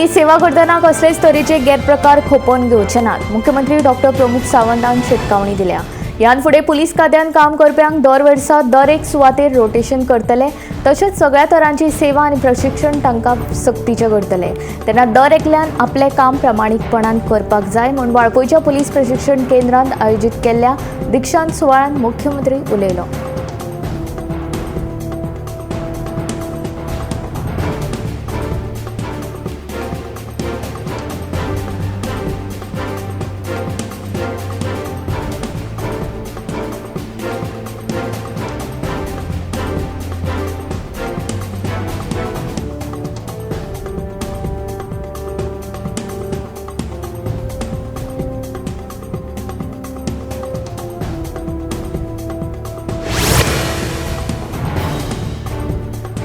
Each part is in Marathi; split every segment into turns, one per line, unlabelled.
पोलीस सेवा करतना कसलेच तरेचे गैरप्रकार खोपोवन घेवचे नात. मुख्यमंत्री डॉक्टर प्रमोद सावंतान शिटकावणी दिल्या. ह्यान फुडें पुलीस खात्यान काम करप्यांक दर वर्सा दर एक सुवातेर रोटेशन करतले. तशेंच सगळ्या तरांची सेवा आनी प्रशिक्षण तांकां सक्तीचें करतले. तेन्ना दर एकल्यान आपलें काम प्रामाणीकपणान करपाक जाय म्हूण वाळपयच्या पुलीस प्रशिक्षण केंद्रांत आयोजीत केल्ल्या दिक्षांत सुवाळ्यान मुख्यमंत्री उलयलो.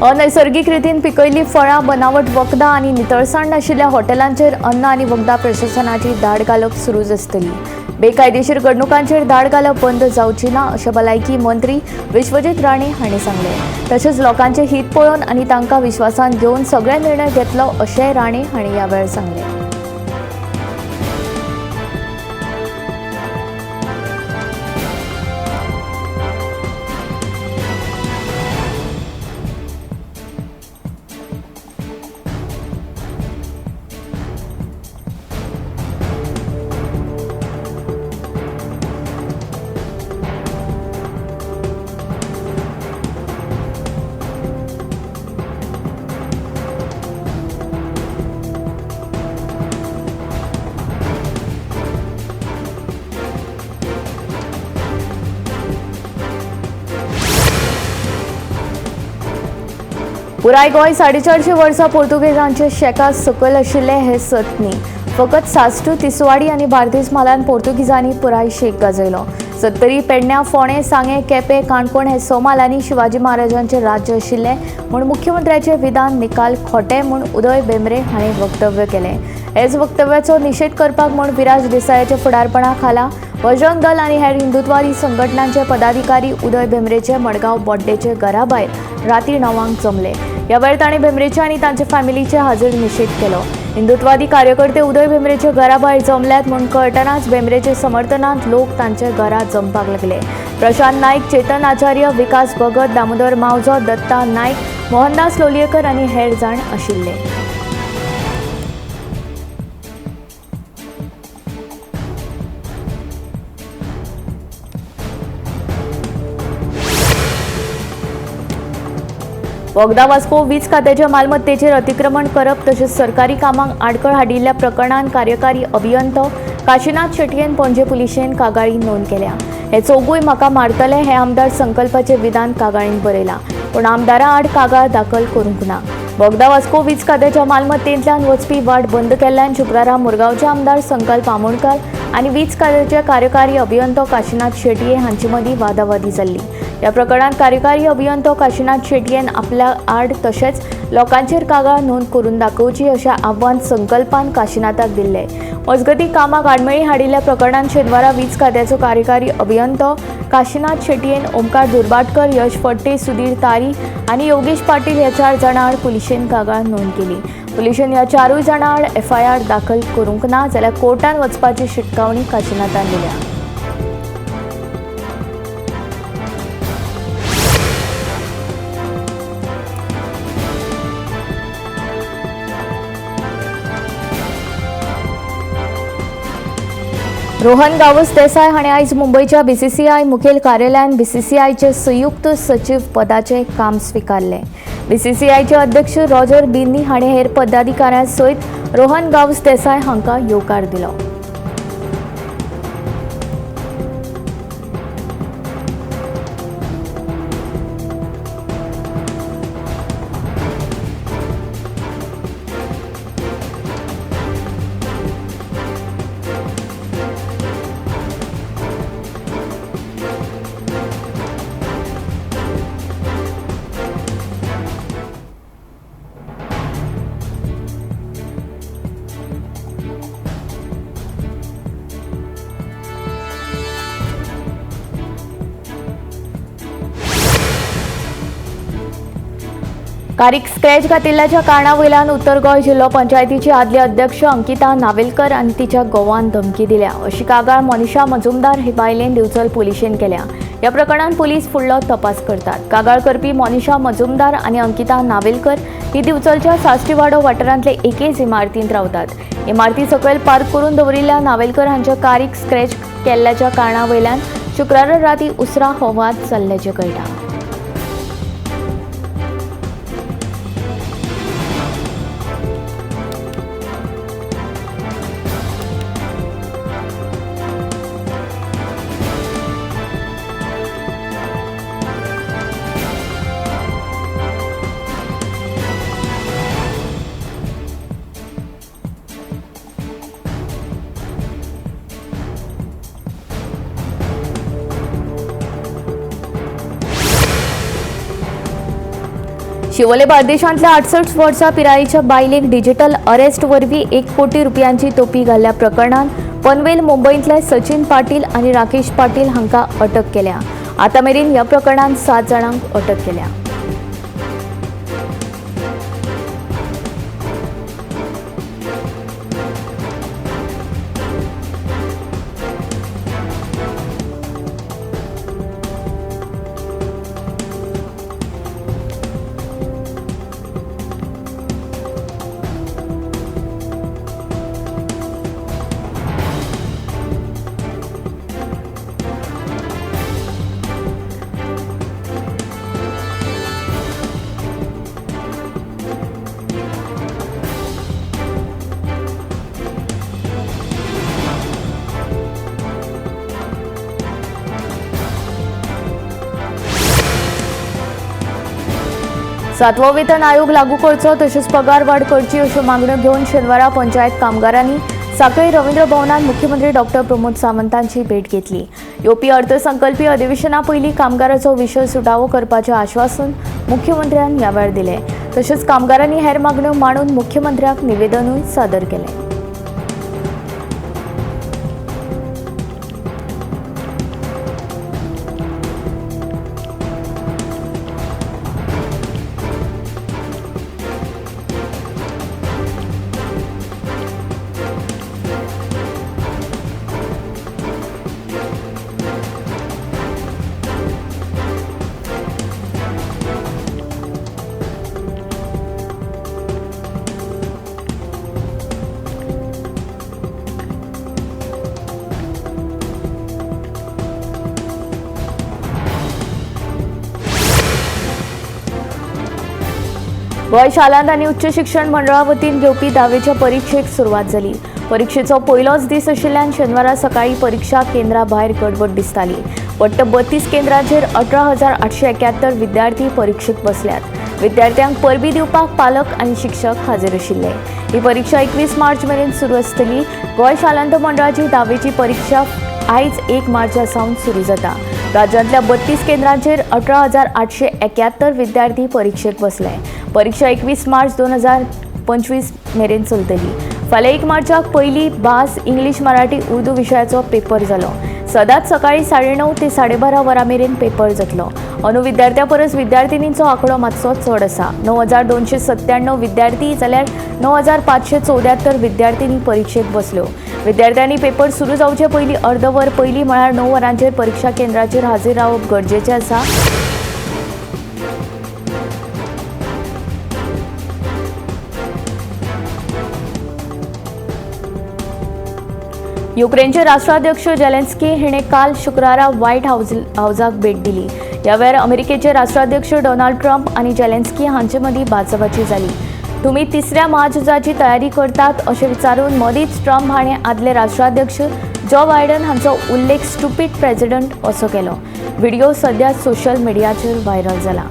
अनैसर्गिक रितीन पिकयल्लीं फळां, बनावट वखदां आनी नितळसाण नाशिल्ल्या हॉटेलांचेर अन्न आनी वखदां प्रशासनाची धाड घालप सुरूच आसतली. बेकायदेशीर घडणुकांचेर धाड घालप बंद जावची ना अशें भलायकी मंत्री विश्वजीत राणे हांणी सांगलें. तशेंच लोकांचें हित पळोवन आनी तांकां विश्वासान घेवन सगळे निर्णय घेतलो अशेंय राणे हांणी ह्या वेळार सांगलें. पुराय गोंय 450 वर्सां पोर्तुगेजांच्या शेका सकयल आशिल्लें हें सत न्ही. फकत साश्टू, तिसवाडी आनी बार्देस म्हालांत पोर्तुगीजांनी पुराय शेक गाजयलो. सत्तरी, पेडण्यां, फोंडें, सांगे, केपें, काणकोण हे स म्हालांनी शिवाजी महाराजांचें राज्य आशिल्लें म्हूण मुख्यमंत्र्याचें विधान निकाल खोटें म्हूण उदय भेंब्रे हांणी वक्तव्य केलें. हेच वक्तव्याचो निशेध करपाक म्हूण विराज देसायाच्या फुडारपणा खाला बजरंग दल आनी हेर हिंदुत्वादी संघटनांचे पदाधिकारी उदय भेंब्रेचे मडगांव बोड्डेचे घरा भायर रातीं 9 जमले. ह्या वेळार ताणें भेंब्रेचे आनी तांचे फॅमिलीचे हाजीर निशेध केलो. हिंदुत्वादी कार्यकर्ते उदय भेंब्रेचे घरा भायर जमल्यात म्हूण कळटनाच भेंब्रेचे समर्थनांत लोक तांचे घरा जमपाक लागले. प्रशांत नायक, चेतन आचार्य, विकास भगत, दामोदर मावजो, दत्ता नायक, मोहनदास लोलयेकर आनी हेर जाण आशिल्ले. वखदां वास्को वीज खात्याच्या मालमत्तेचेर अतिक्रमण करप तशेंच सरकारी कामांक आडखळ हाडिल्ल्या प्रकरणांत कार्यकारी अभियंतो काशीनाथ शेटयेन पणजे पुलिशेन कागाळी नोंद केल्या. हे चौगूय म्हाका मारतले हे आमदार संकल्पाचें विधान कागाळीन बरयलां, पूण आमदारा आड कागाळ दाखल करूंक ना. वखदां वास्को वीज खात्याच्या मालमत्तेंतल्यान वचपी वाट बंद केल्ल्यान शुक्रारा मुरगांवचे आमदार संकल्प आमोणकार आनी वीज खात्याचे कार्यकारी अभियंतो काशीनाथ शेटये हांचे मदीं वादावादी जाल्ली. ह्या प्रकरणात कार्यकारी अभियंतो काशीनाथ शेटयेन आपल्या आड तशेंच लोकांचेर कागाळ नोंद करून दाखोवची अशें आव्हान संकल्पान काशीनाथाक दिल्लें. मजगतीं कामाक आडमेळी हाडिल्ल्या प्रकरणात शेनवारा वीज खात्याचो कार्यकारी अभियंतो काशीनाथ शेटयेन ओमकार दुर्भाटकर, यश फडते, सुधीर तारी आनी योगेश पाटील ह्या 4 जाणां आड पुलिशेन कागाळ नोंद केली. पुलिशेन ह्या 4 जाणां आड FIR दाखल करूंक ना जाल्यार कोर्टान वचपाची शिटकावणी काशीनाथान दिल्या. रोहन गावस देसाय हाणें आयज मुंबयच्या BCCI मुखेल कार्यालयान BCCIचे संयुक्त सचिव पदाचें काम स्विकारलें. BCCIचे अध्यक्ष रॉजर बिन्नी हाणें हेर पदाधिकाऱ्यां सयत रोहन गावस देसाय हांकां येवकार दिलो. कारीक स्क्रॅच घातिल्ल्याच्या कारणावयल्यान उत्तर गोंय जिल्लो पंचायतीची आदली अध्यक्ष अंकिता नावेलकर आनी तिच्या घोवान धमकी दिल्या अशी कागाळ मनीषा मजुमदार हे बायलेन दिवचल पुलिशेन केल्या। ह्या प्रकरणात पुलीस फुडलो तपास करतात। कागाळ करपी मनीषा मजुमदार आनी अंकिता नावेलकर ही दिवचलच्या साश्टीवाडो वाठारांतले एकेच इमारतींत रावतात। इमारती सकयल पार्क करून दवरिल्ल्या नावेलकर हांच्या कारीक स्क्रॅच केल्ल्याच्या कारणावयल्यान शुक्रारा राती उसरा हो वाद चल्ल्याचें कळटा। शिवोले बार्देशांतल्या 68 वर्सां पिरायेच्या बायलेक डिजिटल अरेस्ट वरवीं 1 कोटी रुपयांची तोपी घाल्ल्या प्रकरणात पनवेल मुंबईतले सचिन पाटील आनी राकेश पाटील हांकां अटक केल्या। आतां मेरेन ह्या प्रकरणात 7 जाणांक अटक केल्या। सातवो वेतन आयोग लागू करचो तशेंच पगार वाड करची अश्यो मागण्यो घेवन शेनवारा पंचायत कामगारांनी सांखळी रवींद्र भवनात मुख्यमंत्री डॉक्टर प्रमोद सावंतांची भेट घेतली। येवपी अर्थसंकल्पीय अधिवेशना पयलीं कामगाराचो विशय सुटावो करपाचें आश्वासन मुख्यमंत्र्यान ह्या वेळार दिलें। तशेंच कामगारांनी हेर मागण्यो मांडून मुख्यमंत्र्याक निवेदनूय सादर केलें। गोंय शालांत आनी उच्च शिक्षण मंडळा वतीन घेवपी 10वेच्या परीक्षेक सुरवात जाली। परीक्षेचो पयलोच दीस आशिल्ल्यान शेनवारा सकाळी परीक्षा केंद्रा भायर गडबड दिसताली। वट्ट 32 केंद्रांचेर 18,871 विद्यार्थी परीक्षेक बसल्यात। विद्यार्थ्यांक परबीं दिवपाक पालक आनी शिक्षक हाजीर आशिल्ले। ही परीक्षा 21 मार्च मेरेन सुरू आसतली। गोंय शालांत मंडळाची 10वेची परीक्षा आयज 1 मार्चा सावन सुरू जाता। राज्यांतल्या 32 केंद्रांचेर 18,871 विद्यार्थी परीक्षेक बसले। परीक्षा 21 मार्च 2025 मेरेन चलतली। फाल्यां 1 मार्चाक पयली भास इंग्लीश मराठी उर्दू विशयाचो पेपर जालो। सदांच सकाळी 9:30 ते 12:30 वरां मेरेन पेपर जातलो। अंदू विद्यार्थ्यां परस विद्यार्थिनींचो आंकडो मातसो चड आसा। 9,297 विद्यार्थी जाल्यार 9,574 विद्यार्थिनी परीक्षेक बसल्यो। विद्यार्थ्यांनी पेपर सुरू जावचे पयलीं अर्द वर पयलीं म्हळ्यार 9 वरांचेर परीक्षा केंद्राचेर हाजीर रावप गरजेचें आसा। युक्रेनचे राष्ट्राध्यक्ष जेलेन्स्की हिणे काल शुक्रारा व्हाईट हाऊसाक भेट दिली। ह्या वेळार अमेरिकेचे राष्ट्राध्यक्ष डोनाल्ड ट्रम्प आनी जेलेन्स्की हांचे मदीं भाचाभाची जाली। तुमी तिसऱ्या महाझुजाची तयारी करतात अशें विचारून मदींच ट्रम्प हाणें आदले राष्ट्राध्यक्ष जो बायडन हांचो उल्लेख स्टुपीड प्रेसिडेंट असो केलो। व्हिडिओ सध्या सोशल मिडियाचेर व्हायरल जाला।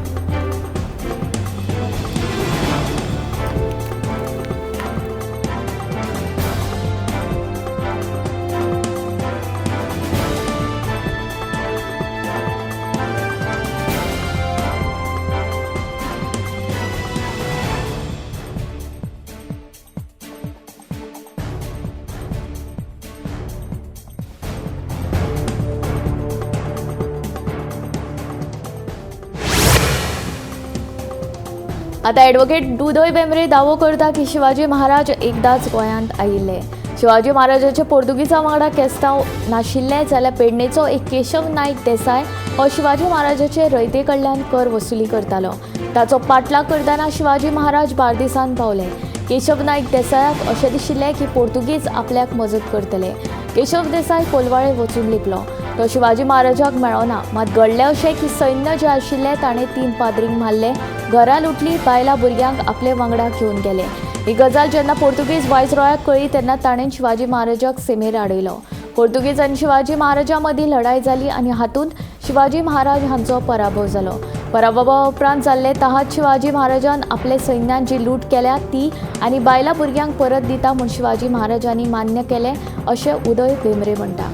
आता ॲडव्होकेट उदय भेंब्रे दावो करता की शिवाजी महाराज एकदाच गोंयांत आयिल्ले. शिवाजी महाराजाचे पोर्तुगीजा वांगडा केस्तांव नाशिल्ले जाल्यार पेडणेचो एक केशव नायक देसाय हो शिवाजी महाराजाचे रयते कडल्यान कर वसुली करतालो. ताचो पाठलाग करतना शिवाजी महाराज बार्देसांत पावले. केशव नायक देसायाक अशें दिशिल्लें की पोर्तुगीज आपल्याक मजत करतले. केशव देसाय कोलवाळे वचून लिपलो. तो शिवाजी महाराजाक मेळोना. मात घडलें अशें की सैन्य जे आशिल्लें ताणें 3 पाद्रींक मारले, घरां लुटलीं, बायलां भुरग्यांक आपले वांगडा घेवन गेले. ही गजाल जेन्ना पोर्तुगीज वायसरॉयाक कळ्ळी तेन्ना ताणें शिवाजी महाराजाक सेमेर आडयलो. पोर्तुगीज आनी शिवाजी महाराजा मदीं लढाय जाली आनी हातूंत शिवाजी महाराज हांचो पराभव जालो. पराभवा उपरांत जाल्ले तहात शिवाजी महाराजान आपले सैन्यान जी लूट केल्या ती आनी बायलां भुरग्यांक परत दिता म्हूण शिवाजी महाराजांनी मान्य केलें अशें उदय भेंब्रे म्हणटा.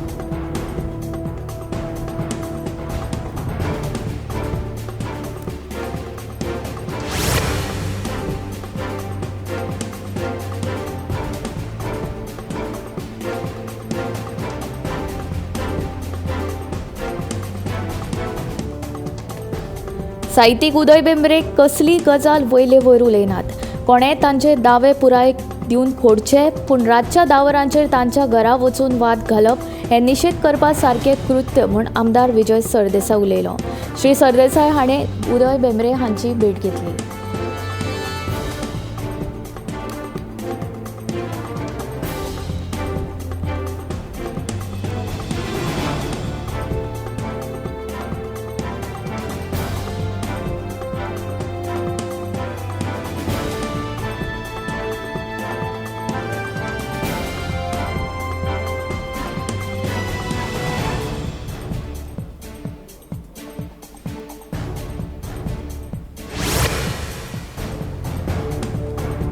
साहित्यीक उदय भेंब्रे कसली गजाल वयले वयर उलयनात. कोणें तांचे दावे पुराय दिवन फोडचे, पूण रातच्या दावरांचेर तांच्या घरा वचून वाद घालप हें निशेध करपा सारकें कृत्य म्हूण आमदार विजय सरदेसाय उलयलो. श्री सरदेसाय हाणें उदय भेंब्रे हांची भेट घेतली.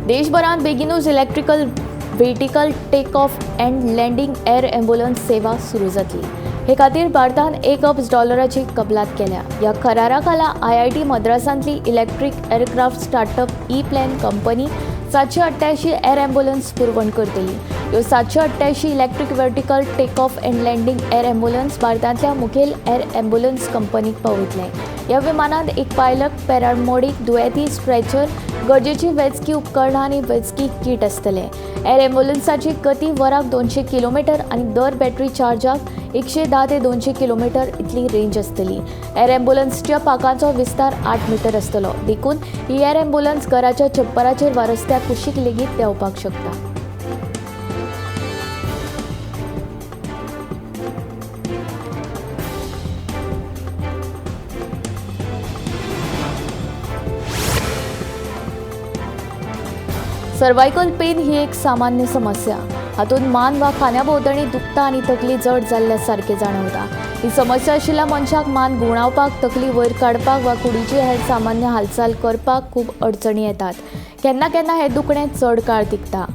देशभरात बेगीनूच electrical vertical take off and landing air ambulance सेवा सुरू जातली. हे खातीर भारतान $1 अब्ज कबलात केल्या. ह्या करारा खाला IIT मद्रासांतली electric aircraft startup ePlane company 788 air ambulance पुरवण करतली. ह्यो 788 electric vertical take off and landing air ambulance भारतांतल्या मुखेल एअर ॲम्ब्युलन्स कंपनीक पावयतले. ह्या विमानांत एक पायलट, पॅरामोडीक, दुयेंती, स्ट्रेचर, गरजेची वैजकी उपकरणां आनी वैजकी किट आसतले. एअर ॲम्ब्युलन्साची गती वराक 200 किलोमीटर आनी दर बॅटरी चार्जाक 110 ते 200 किलोमीटर इतली रेंज आसतली. एअर ॲम्ब्युलन्सच्या पांखांचो विस्तार 8 मीटर आसतलो. देखून ही एअर ॲम्ब्युलन्स घराच्या छप्पराचेर वा रस्त्या कुशीक लेगीत देंवपाक शकता. सर्वायकल पेन ही एक सामान्य समस्या. हातूंत मान वा खांद्या भोंवतणी दुखता आनी तकली जड जाल्ल्या सारकें जाणवता. ही समस्या आशिल्ल्या मनशाक मान गुंवडावपाक, तकली वयर काडपाक वा कुडीची हेर सामान्य हालचाल करपाक खूब अडचणी येतात. केन्ना केन्ना हें दुखणें चड काळ टिकता.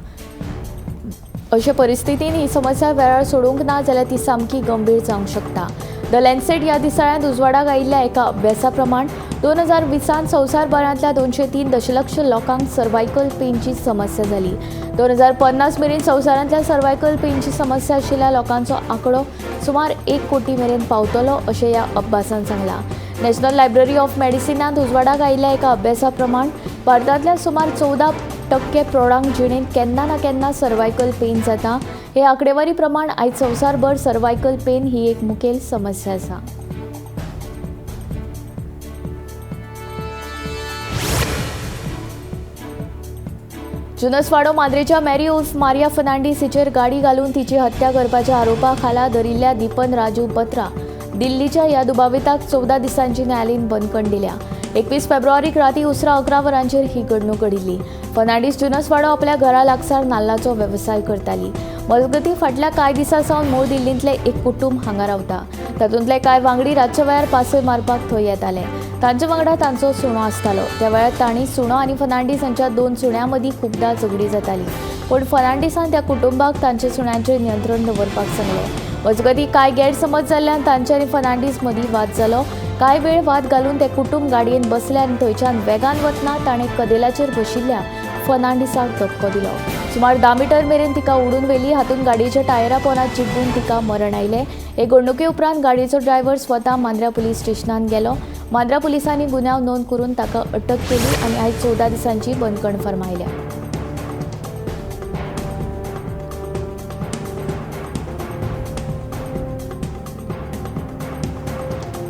अशे परिस्थितीन ही समस्या वेळार सोडूंक ना जाल्यार ती सामकी गंभीर जावंक शकता. द लॅन्सेट ह्या दिसाळ्यांत उजवाडाक आयिल्ल्या एका अभ्यासा प्रमाण 2020 संवसारभरांतल्या 203 दशलक्ष लोकांक सर्वायकल पेनची समस्या जाली. 2050 मेरेन संवसारांतल्या सर्वायकल पेनची समस्या आशिल्ल्या लोकांचो आंकडो सुमार 1 कोटी मेरेन पावतलो अशें ह्या अभ्यासान सांगलां. नॅशनल लायब्ररी ऑफ मेडिसिनांत उजवाडाक आयिल्ल्या एका अभ्यासा प्रमाण भारतांतल्या सुमार 14% प्रौढांक जिणेंत केन्ना ना केन्ना सर्वायकल पेन जाता. हे आंकडेवारी प्रमाण आयज संवसारभर सर्वायकल पेन ही एक मुखेल समस्या आसा. जुनसवाडो मांद्रेच्या मॅरी उर्फ मारिया फर्नांडीस हिचेर गाडी घालून तिची हत्या करपाच्या आरोपा खाला धरिल्ल्या दीपन राजू बत्रा दिल्लीच्या ह्या दुबाविताक 14 दिसांची न्यायालयीन बंदखण दिल्या. 21 फेब्रुवारीक राती उसरा 11 वरांचेर ही घडणूक घडिल्ली. फर्नांडीस जुनसवाडो आपल्या घरा लागसार नाल्लाचो वेवसाय करताली. मजगतीं फाटल्या कांय दिसां सावन मूळ दिल्लींतले एक कुटुंब हांगा रावता. तातूंतले कांय वांगडी रातच्या वेळार पासय मारपाक थंय येताले. तांचे वांगडा तांचो सुणो आसतालो. त्या वेळार तांणी सुणो आनी फर्नांडीस हांच्या 2 सुण्या मदीं खुबदां झगडीं जाताली. पूण फर्नांडीसान त्या कुटुंबाक तांच्या सुण्यांचेर नियंत्रण दवरपाक सांगलें. मजगतीं कांय गैरसमज जाल्ल्यान तांचे आनी फर्नांडीस मदीं वाद जालो. कांय वेळ वाद घालून ते कुटुंब गाडयेन बसले आनी थंयच्यान वेगान वतना ताणें कदेलाचेर बशिल्ल्या फर्नांडीसाक धक्को दिलो. सुमार 10 मीटर मेरेन तिका उडून व्हेली. हातूंत गाडयेच्या टायरा पोंदात चिड्डून तिका मरण आयलें. हे घडणुके उपरांत गाडयेचो ड्रायव्हर स्वता मांद्र्या पुलीस स्टेशनांत गेलो. मांद्रा पोलिसांनी गुन्यांव नोंद करून ताका अटक केली आणि आयज 14 दिसांची बंदखण फर्मायल्या.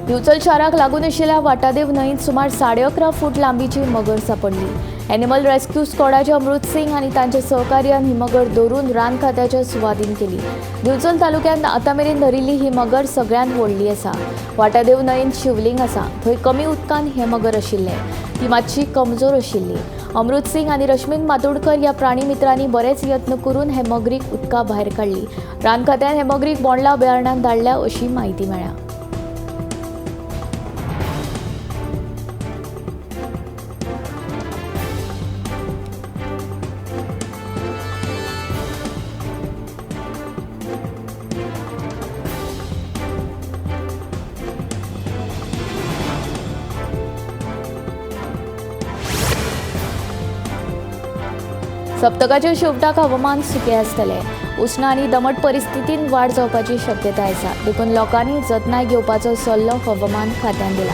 दिवचल शाराक लागून आशिल्ल्या वाटादेव न्हंयेत सुमार 11.5 फूट लांबीची मगर सांपडली. एनिमल रेस्क्यू स्क्वॉडाचे अमृत सिंग आणि तांचे सहकार्यान ही मगर धरून रान खात्याच्या सुवादीन केली. दिवचल तालुक्यांत आतां मेरेन धरिल्ली ही मगर सगळ्यांत व्हडली आसा. वाटादेव न्हंयेत शिवलिंग आसा, थंय कमी उदकान हे मगर आशिल्ले. ती मातशी कमजोर आशिल्ली. अमृत सिंग आणि रश्मीन मातोडकर ह्या प्राणी मित्रांनी बरेच यत्न करून हे मगरीक उदका भायर काडली. रान खात्यान हे मगरीक बोंडला अभयारण्यात धाडल्या अशी माहिती मेळ्ळ्या. सप्तकाच्या शेवटाक हवामान सुकें आसतलें. उश्ण आनी दमट परिस्थितीन वाड जावपाची शक्यताय आसा. देखून लोकांनी जतनाय घेवपाचो सल्लो हवामान खात्यान दिला.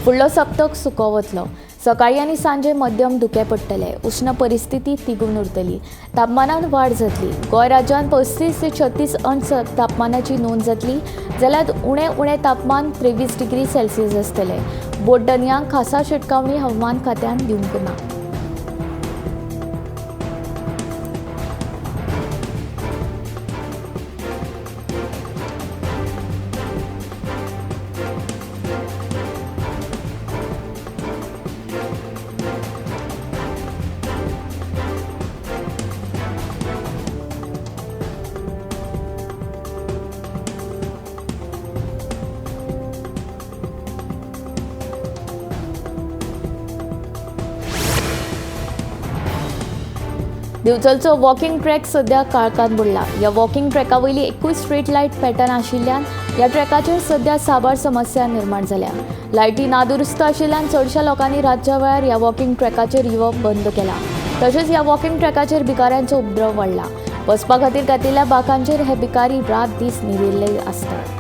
फुडलो सप्तक सुको वतलो. सकाळीं आनी सांजे मध्यम धुकें पडटलें. उश्ण परिस्थिती तिगून उरतली. तापमानात वाड जातली. गोंय राज्यांत 35 ते 36 अंश तापमानाची नोंद जातली, जाल्यार उणें तापमान 23 डिग्री सेल्सियस आसतलें. बोट दनयांक खासा शिटकावणी हवामान खात्यान दिवंक ना. दिवचलचो वॉकिंग ट्रॅक सध्या काळखांत बुडला. ह्या वॉकिंग ट्रॅका वयली 21 स्ट्रीट लायट पॅटर्न आशिल्ल्यान ह्या ट्रॅकाचेर सध्या साबार समस्या निर्माण जाल्या. लायटी नादुरुस्त आशिल्ल्यान चडशा लोकांनी रातच्या वेळार ह्या वॉकिंग ट्रॅकाचेर येवप बंद केला. तशेंच ह्या वॉकिंग ट्रॅकाचेर भिकाऱ्यांचो उपद्रव वाडला. बसपा खातीर घातिल्ल्या बांकांचेर हे भिकारी रात दीस न्हिदिल्ले आसतात.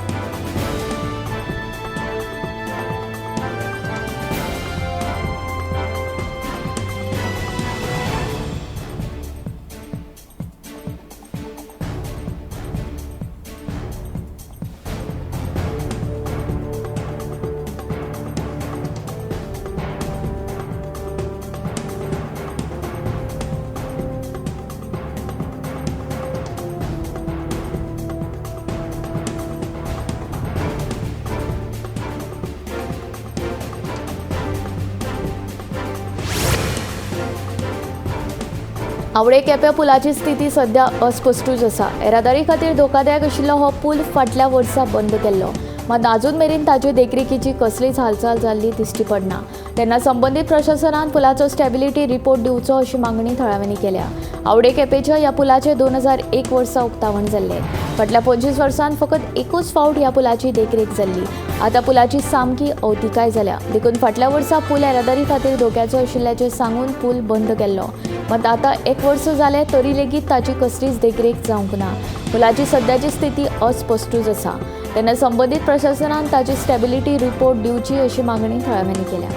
आवडे केप्या पुलाची स्थिती सध्या अस्पष्टूच आसा. येरादारी खातीर धोकादायक आशिल्लो हो पूल फाटल्या वर्सा बंद केल्लो, मात अजून मेरेन ताचे देखरेखीची कसलीच हालचाल जाल्ली दिश्टी पडना. तेन्ना संबंदीत प्रशासनान पुलाचो स्टॅबिलिटी रिपोर्ट दिवचो अशी मागणी थळाव्यांनी केल्या. आवडे केपेच्या ह्या पुलाचे 2001 वर्सा उक्तावण जाल्ले. फाटल्या 25 वर्सांत फकत एकूच फावट ह्या पुलाची देखरेख जाल्ली. आतां पुलाची सामकी अवतिकाय जाल्या. देखून फाटल्या वर्सा पूल येरादारी खातीर धोक्याचो आशिल्ल्याचें सांगून पूल बंद केल्लो, मात आतां 1 वर्स जालें तरी लेगीत ताची कसलीच देखरेख जावंक ना. पुलाची सद्याची स्थिती अस्पष्टूच आसा. तेन्ना संबंदीत प्रशासनान ताची स्टॅबिलिटी रिपोर्ट दिवची अशी मागणी थळाव्यांनी केल्या.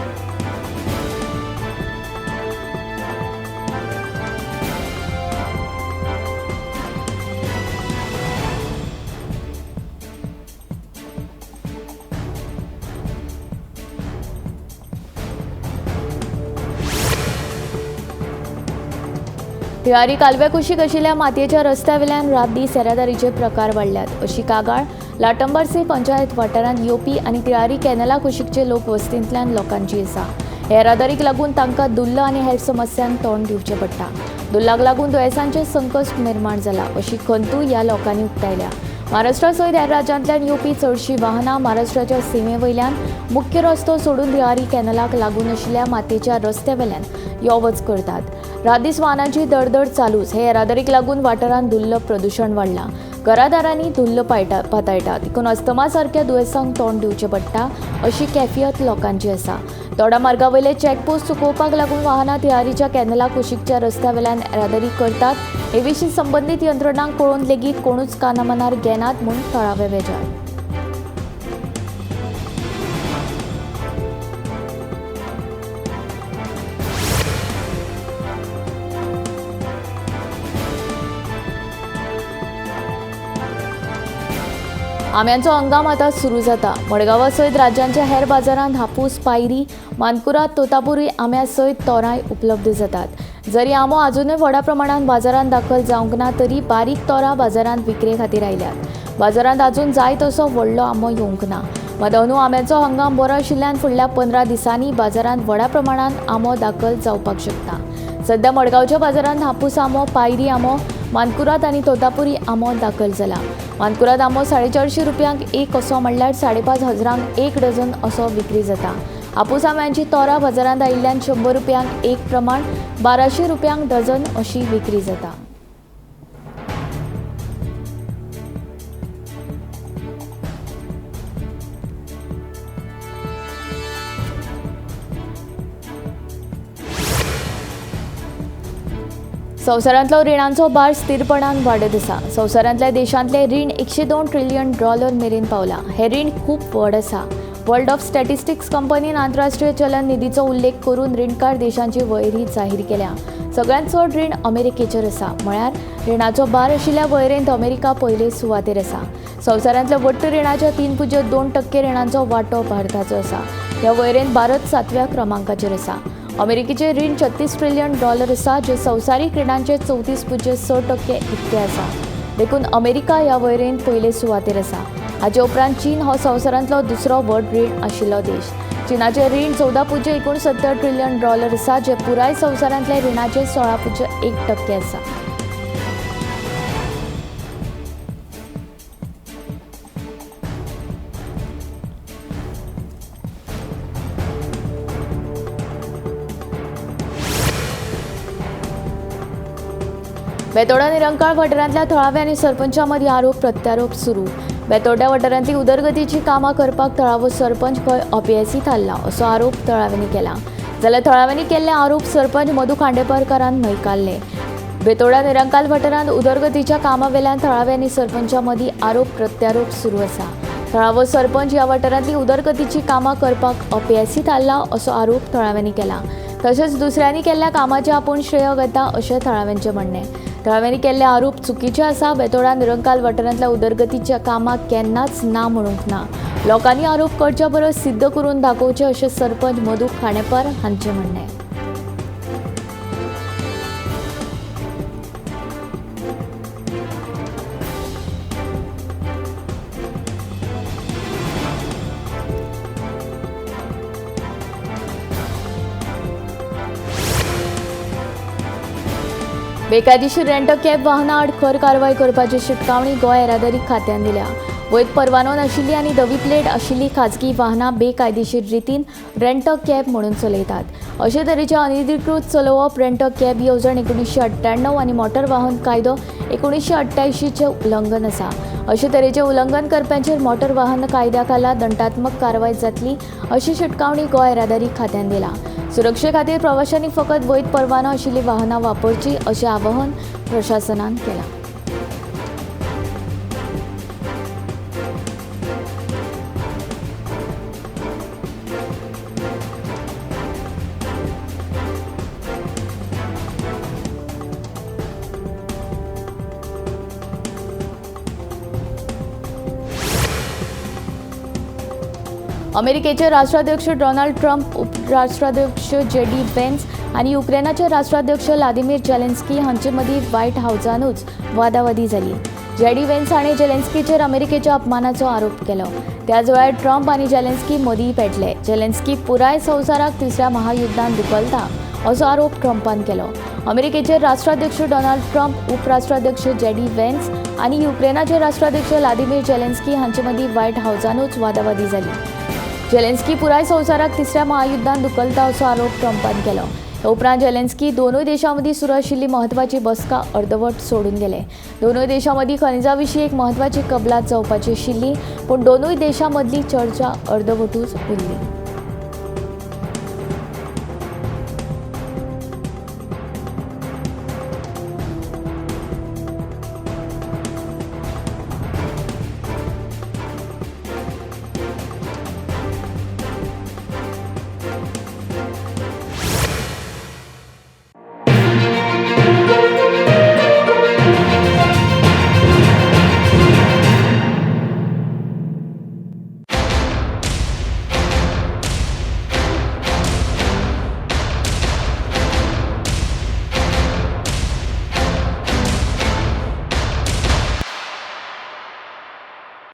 तिळारी कालव्या कुशीक आशिल्ल्या मातयेच्या रस्त्या वेल्यान रात दीस येरादारीचे प्रकार वाडल्यात अशी कागाळ लाटंबरसे पंचायत वाठारांत येवपी आनी तिळारी कॅनला कुशीकचे लोक वस्तींतल्यान लोकांची आसा. येरादारीक लागून तांकां दुल्ल आनी हेर समस्यांक तोंड दिवचें पडटा. दुल्लाक लागून दुयेंसांचें संकट निर्माण जाला अशी खंतूय ह्या लोकांनी उक्तायल्या. महाराष्ट्रा सयत हेर राज्यांतल्यान येवपी चडशीं वाहनां महाराष्ट्राच्या सीमे वयल्यान मुख्य रस्तो सोडून तिळारी कॅनलाक लागून आशिल्ल्या मातयेच्या रस्त्या वेल्यान यो वच करतात. रात दीस वाहनांची दडदड चालूच. हे येरादारीक लागून वाठारांत दुल्ल प्रदूषण वाडलां. घरादारांनी दुल्ल पातळटा. देखून अस्थमा सारक्या दुयेंसांक तोंड दिवचें पडटा अशी कैफियत लोकांची आसा. तोडा मार्गा वयले चॅकपोस्ट चुकोवपाक लागून वाहनां तिळारीच्या कॅनला कुशीकच्या रस्त्या वेल्यान येरादारी करतात. हे विशीं संबंदीत यंत्रणांक कळोवन लेगीत कोणूच कानामनार घेनात म्हूण थळावे बेजार. आंब्याचो हंगाम आतां सुरू जाता. मडगांवा सयत राज्याच्या हेर बाजारांत हापूस, पायरी, मानकुराद, तोतापुरी आंब्या सयत तोरांय उपलब्ध जातात. जरी आंबो अजूनय व्हडा प्रमाणात बाजारांत दाखल जावंक ना तरी बारीक तोरां बाजारांत विक्रे खातीर आयल्यात. बाजारांत अजून जाय तसो व्हडलो आंबो येवंक ना. मात अंदू आंब्याचो हंगाम बरो आशिल्ल्यान फुडल्या 15 दिसांनी बाजारांत व्हडा प्रमाणात आंबो दाखल जावपाक शकता. सध्या मडगांवच्या बाजारांत हापूस आंबो, पायरी आंबो, मानकुराद आनी तोतापुरी आंबो दाखल जाला. मानकुराद आंबो 450 रुपयांक एक असो म्हणल्यार 5,500 एक डझन असो विक्री जाता. हापूस आंब्यांची तोरां बाजारांत आयिल्ल्यान 100 रुपयांक एक प्रमाण 1200 रुपयांक डझन अशी विक्री जाता. संवसारांतलो रिणांचो भार स्थिरपणान वाडत आसा. संवसारांतल्या देशांतले रीण $102 ट्रिलियन मेरेन पावला. हे रीण खूब व्हड आसा. वर्ल्ड ऑफ स्टॅटिस्टिक्स कंपनीन आंतरराष्ट्रीय चलन निधीचो उल्लेख करून रीणकार देशांची वळेरी जाहीर केल्या. सगळ्यांत चड रीण अमेरिकेचेर आसा. म्हळ्यार रिणाचो भार आशिल्ल्या वळेरेंत अमेरिका पयले सुवातेर आसा. संवसारांतल्या वट्ट रिणाच्या 3.2% रिणांचो वांटो भारताचो आसा. ह्या वळेरेंत भारत 7व्या क्रमांकाचेर आसा. अमेरिकेचे रीण $36 ट्रिलियन आसा, जे संवसारीक रिणांचे 34.6% इतके आसा. देखून अमेरिका ह्या वळेरेंत पयले सुवातेर आसा. हाचे उपरांत चीन हो संवसारांतलो दुसरो व्हड रीण आशिल्लो देश. चीनाचे रीण $14.69 ट्रिलियन आसा, जे पुराय संवसारांतले रिणाचे 16.1% आसा. बेतोडा निरंकाळ वाठारांतल्या थळाव्या आनी सरपंचा मदीं आरोप प्रत्यारोप सुरू. बेतोड्या वाठारांतली उदरगतीची कामां करपाक थळावो सरपंच खंय अपेयसी थारला असो आरोप थळाव्यांनी केला. जाल्यार थळाव्यांनी केल्ले आरोप सरपंच मधू खांडेपारकारान न्हयकारले. बेतोड्या निरंकाल वाठारांत उदरगतीच्या कामां वेल्यान थळाव्या आनी सरपंचा मदीं आरोप प्रत्यारोप सुरू आसा. थळावो सरपंच ह्या वाठारांतली उदरगतीची कामां करपाक अपेयसी थारला असो आरोप थळाव्यांनी केला. तशेंच दुसऱ्यांनी केल्ल्या कामाचें आपूण श्रेय घेता अशें थळाव्यांचें म्हणणें. थळाव्यांनी केल्ले आरोप चुकीचे आसा. बेतोडा निरंकाल वाठारांतल्या उदरगतीच्या कामां केन्नाच ना म्हणूंक ना. लोकांनी आरोप करच्या परस सिद्ध करून दाखोवचे अशें सरपंच मधू खांडेपार हांचें म्हणणें. बेकायदेशीर रेंट कॅब वाहनां आड खर कारवाय करपाची शिटकावणी गोंय येरादारी खात्यान दिल्या. वैध परवानो नाशिल्ली आनी धवी प्लेट आशिल्ली खाजगी वाहनां बेकायदेशीर रितीन रेंट कॅब म्हणून चलयतात. अशे तरेचे अनधिकृत चलोवप रेंट कॅब येवजण 1998 आनी मोटर वाहन कायदो 1988 उल्लंघन आसा. अशे तरेचे उल्लंघन करप्यांचेर मोटर वाहन कायद्या खाला दंडात्मक कारवाय जातली अशी शिटकावणी गोंय येरादारी खात्यान दिला. सुरक्षे खातीर प्रवाशांनी फकत वैध परवानो आशिल्ली वाहनां वापरची अशें आवाहन प्रशासनान केलां. अमेरिकेचे राष्ट्राध्यक्ष डोनाल्ड ट्रम्प, उपराष्ट्राध्यक्ष JD व्हेन्स आनी युक्रेनाचे राष्ट्राध्यक्ष व्लादिमीर झेलेन्स्की हांचे मदीं व्हाईट हाऊसानूच वादावादी जाली. JD व्हेन्स हाणें झेलेन्स्कीचेर अमेरिकेच्या अपमानाचो आरोप केलो. त्याच वेळार ट्रम्प आनी झेलेन्स्की मदीं पेटले. झेलेन्स्की पुराय संवसाराक तिसऱ्या महायुद्धांत धुकलता असो आरोप ट्रम्पान केलो. अमेरिकेचे राष्ट्राध्यक्ष डोनाल्ड ट्रम्प, उपराष्ट्राध्यक्ष JD व्हेन्स आनी युक्रेनाचे राष्ट्राध्यक्ष व्लादिमीर झेलेन्स्की हांचे मदीं व्हाईट हाऊसानूच वादावादी जाली. झेलेन्स्की पुराय संवसाराक तिसऱ्या महायुद्धांत धुकलता असो आरोप ट्रम्पान केलो. हे उपरांत झेलेन्स्की दोनूय देशां मदीं सुरू आशिल्ली म्हत्वाची बसका अर्दवट सोडून गेले. दोनूय देशां मदीं खनिजां विशीं एक म्हत्वाची कबलात जावपाची आशिल्ली, पूण दोनूय देशां मदली चर्चा अर्दवटूच उरली.